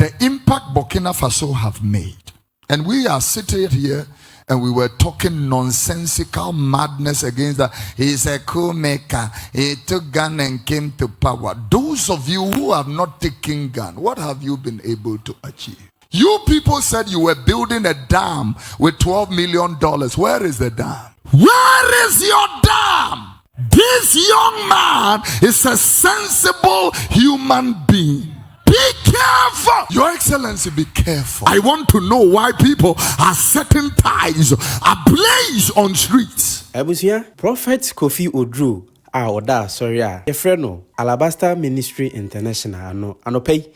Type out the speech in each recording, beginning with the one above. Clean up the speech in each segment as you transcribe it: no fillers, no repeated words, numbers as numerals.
the impact Burkina Faso have made. And we are sitting here and we were talking nonsensical madness against that. He's a coup maker. He took gun and came to power. Those of you who have not taken gun, what have you been able to achieve? You people said you were building a dam with $12 million. Where is the dam? Where is your dam? This young man is a sensible human being. Be careful. Your Excellency, be careful. I want to know why people are setting ties ablaze on streets. Abusia, Prophet Kofioduro, Oda, sorry, Efreno, Alabaster Ministry International, Anopay.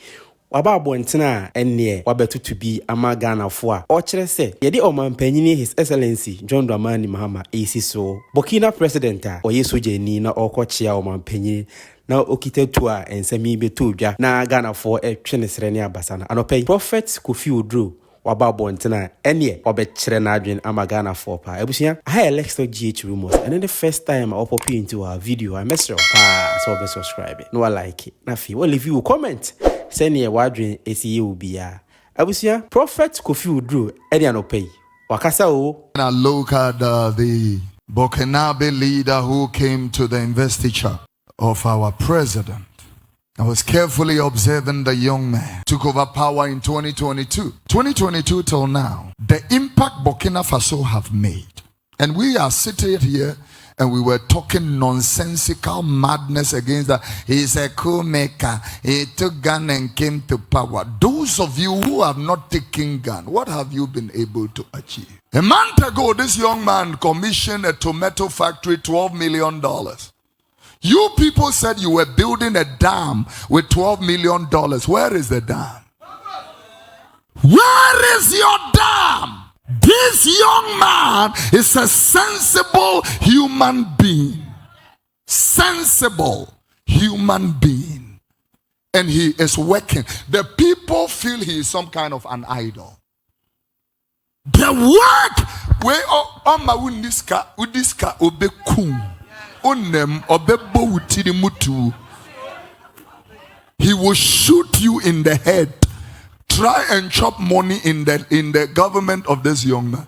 Waba bontina enye wabetu to be ama Ghana for ochere se yedi omanpanyini His Excellency John Dramani Mahama esi so Burkina president a oyesoje ni na okochia omanpanyini na okite tua ensemi betu dwa na Ghana for twene srene abasana anopay Prophet Kofioduro waba bontina enye obechere na adwen ama Ghana for pa ebusia I elect GH rumors and then the first time I pop into our video I mess up so be subscribe no I like it na fi well if you comment send ye wadrin esi ubia abusia Prophet Kofioduro edi anopay wakasa o. And I look at the Burkinabe leader who came to the investiture of our president. I was carefully observing the young man. Took over power in 2022. 2022 till now. The impact Burkina Faso have made. And we are sitting here and we were talking nonsensical madness against that. He's a coup maker. He took gun and came to power. Those of you who have not taken gun, what have you been able to achieve? A month ago, this young man commissioned a tomato factory, $12 million. You people said you were building a dam with $12 million. Where is the dam? Where is your dam? This young man is a sensible human being. Sensible human being. And he is working. The people feel he is some kind of an idol. The work where on my undiska obekum onem obebo utiri mutu. He will shoot you in the head. Try and chop money in the government of this young man.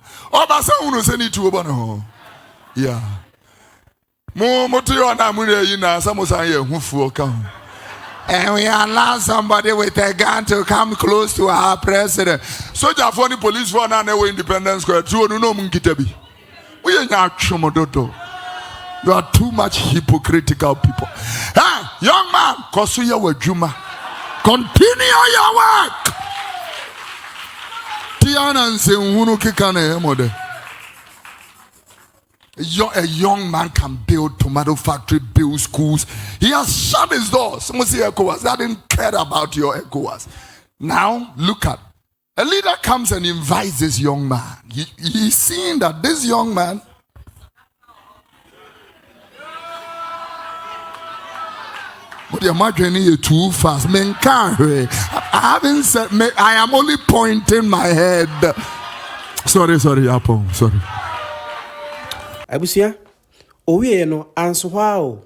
Yeah. And we allow somebody with a gun to come close to our president. So the funny police for now Independence Square. You are too much hypocritical people. Hey, young man, Kosuya Wajuma. Continue your work. A young man can build tomato factory, build schools. He has shut his doors. Someone say ECOWAS. I didn't care about your ECOWAS. Now, look at. A leader comes and invites this young man. He's seeing that this young man. But you're marking it too fast. I haven't said, I am only pointing my head. Sorry, Apple. Sorry. Abusia, owe no answer wow.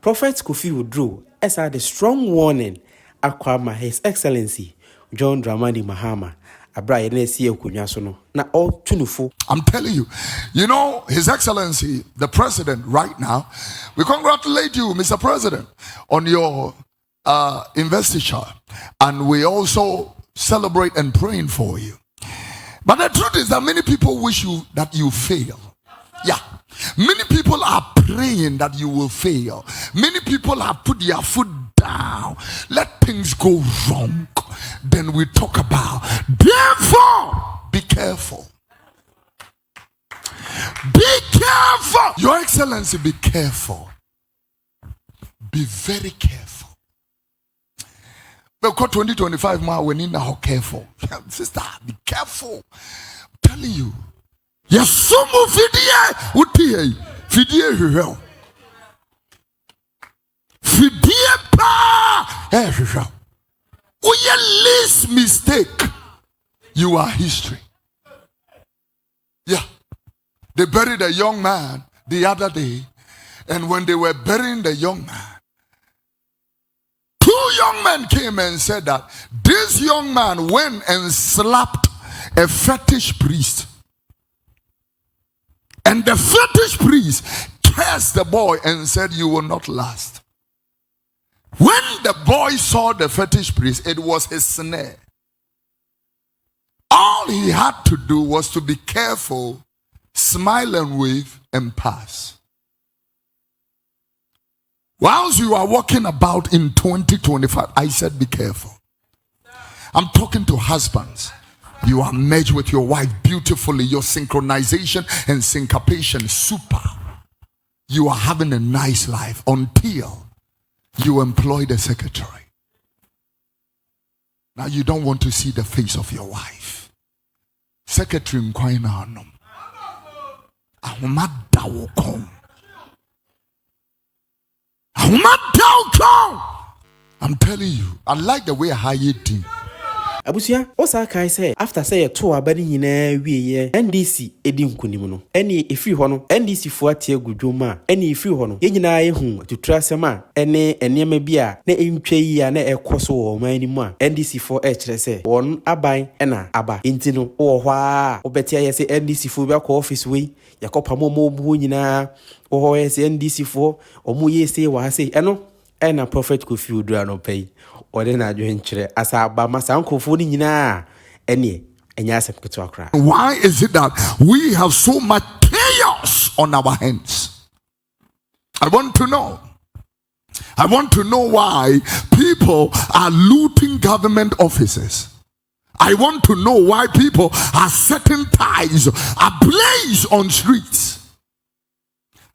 Prophet Kofioduro has had a strong warning akwama His Excellency John Dramani Mahama. Na all tunufo. I'm telling you, His Excellency, the President, right now, we congratulate you, Mr. President, on your investiture, and we also celebrate and praying for you. But the truth is that many people wish that you fail. Yeah. Many people are praying that you will fail. Many people have put their foot down. Let things go wrong. Then we talk about. Therefore, be careful. Be careful. Your Excellency, be careful. Be very careful. We've got 2025 now. We need now careful. Sister, be careful. I'm telling you. Yes, some fidie fidie pa your least mistake, you are history. Yeah, they buried a young man the other day, and when they were burying the young man, two young men came and said that this young man went and slapped a fetish priest. And the fetish priest cursed the boy and said, "You will not last." When the boy saw the fetish priest, it was his snare. All he had to do was to be careful, smile and wave, and pass. Whilst you are walking about in 2025, I said be careful. I'm talking to husbands. You are merged with your wife beautifully. Your synchronization and syncopation super. You are having a nice life until you employ the secretary. Now you don't want to see the face of your wife. Secretary Nkwainanum. I'm telling you, I like the way I hire it. Abusia, osa kai say after say to abani nyina wieye NDC edi nkunim no ene efiri ho no NDC fo atie gudwoma ene efiri ho no ye nyina ye hu tutura sema ene enema bi a na entwa yi a na ekoso wo man ni mu a NDC fo kire say won aban ena aba enti no wo ho a obetia ye say NDC fo bi akọ office we yakopa mo nyina wo ho ye say NDC fo omo ye say wa say eno ena prophetkofioduro no pay ode na adwo nkyere asa ba masankofo ni nyina ene enya asem keto akra. Why is it that we have so much chaos on our hands? I want to know why people are looting government offices. I want to know why people are setting ties ablaze on streets.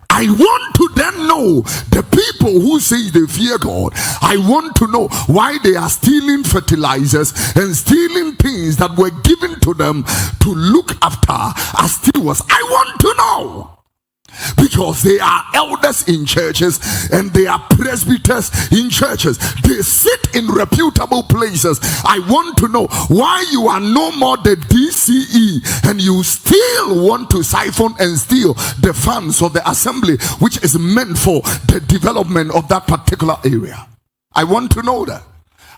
I want to then know the people who say they fear God. I want to know why they are stealing fertilizers and stealing things that were given to them to look after as stewards. I want to know. Because they are elders in churches and they are presbyters in churches. They sit in reputable places. I want to know why you are no more the DCE and you still want to siphon and steal the funds of the assembly, which is meant for the development of that particular area. I want to know that.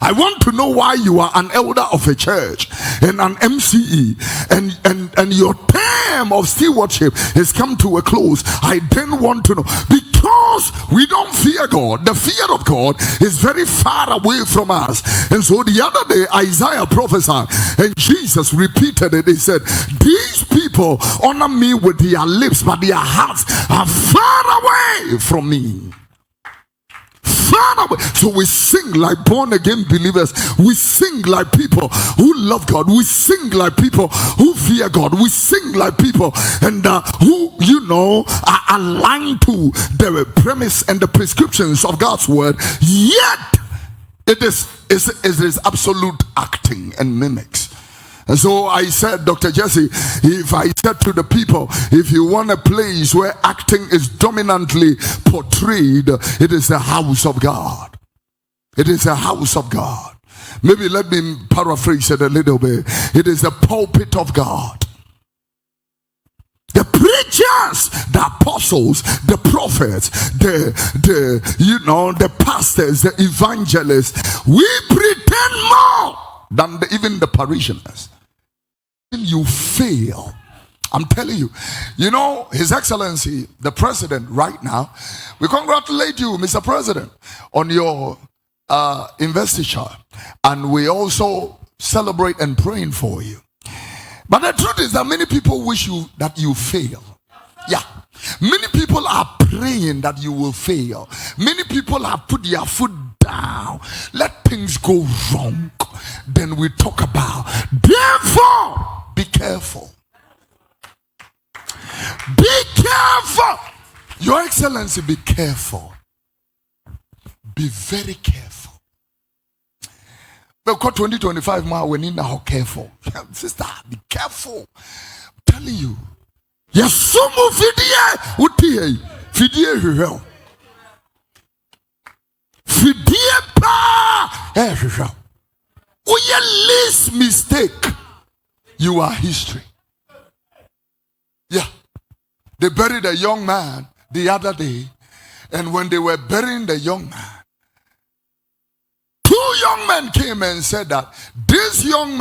I want to know why you are an elder of a church and an MCE and your term of stewardship has come to a close. I then want to know, because we don't fear God. The fear of God is very far away from us. And so the other day Isaiah prophesied and Jesus repeated it. He said, "These people honor me with their lips, but their hearts are far away from me." So we sing like born again believers. We sing like people who love God. We sing like people who fear God. We sing like people and who are aligned to the premise and the prescriptions of God's word. Yet it is absolute acting and mimics. And so I said, Dr. Jesse, if I said to the people, if you want a place where acting is dominantly portrayed, it is the house of God. It is the house of God. Maybe let me paraphrase it a little bit. It is the pulpit of God. The preachers, the apostles, the prophets, the pastors, the evangelists, we pretend more than even the parishioners. You fail. I'm telling you. His Excellency, the President right now, we congratulate you, Mr. President, on your investiture. And we also celebrate and praying for you. But the truth is that many people wish that you fail. Yeah. Many people are praying that you will fail. Many people have put their foot down. Let things go wrong. Then we talk about. Therefore, be careful. Be careful. Your Excellency, be careful. Be very careful. Because 2025 now we need now careful. Sister, be careful. I'm telling you. Yes, some fidie hell. Fidie pa. When you least mistake, you are history. Yeah. They buried a young man the other day, and when they were burying the young man, 2 young men came and said that this young man